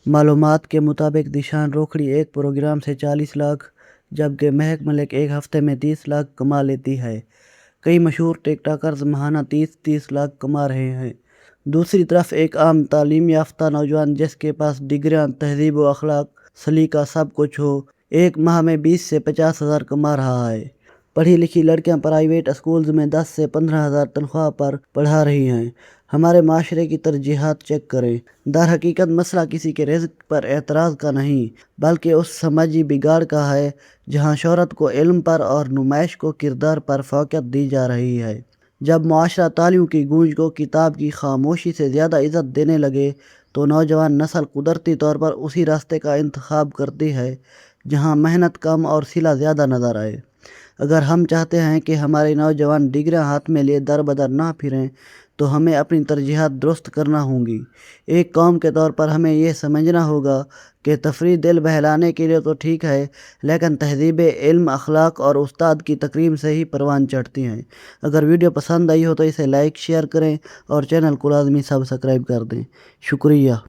मालूमात के मुताबिक दिशान रोखड़ी एक प्रोग्राम से 40 लाख जबकि महक मलिक एक हफ्ते में 30 लाख कमा लेती है। कई मशहूर टिकटॉकर्स महाना 30-30 लाख कमा रहे हैं। दूसरी तरफ एक आम तालीम याफ्ता नौजवान जिसके पास डिग्रियां, तहजीब व अखलाक, सलीका सब कुछ हो, एक माह में 20 से 50 हज़ार कमा रहा है। पढ़ी लिखी लड़कियां प्राइवेट स्कूल्स में 10 से 15 हज़ार तनख्वाह पर पढ़ा रही हैं। हमारे माशरे की तरजीहात चेक करें। दर हकीकत मसला किसी के रिज़्क पर एतराज़ का नहीं बल्कि उस समाजी बिगाड़ का है जहां शोहरत को इल्म पर और नुमाइश को किरदार पर फ़ौक़ियत दी जा रही है। जब मुआशरा तालियों की गूंज को किताब की खामोशी से ज़्यादा इज़्ज़त देने लगे तो नौजवान नस्ल कुदरती तौर पर उसी रास्ते का इंतखाब करती है जहां मेहनत कम और सिला ज़्यादा नज़र आए। अगर हम चाहते हैं कि हमारे नौजवान डिग्रियां हाथ में लिए दर बदर ना फिरें तो हमें अपनी तरजीहात दुरुस्त करना होंगी। एक कौम के तौर पर हमें ये समझना होगा कि तफरीह दिल बहलाने के लिए तो ठीक है, लेकिन तहज़ीब, इल्म, अखलाक और उस्ताद की तकरीम से ही परवान चढ़ती हैं। अगर वीडियो पसंद आई हो तो इसे लाइक शेयर करें और चैनल को लाजमी सब्सक्राइब कर दें। शुक्रिया।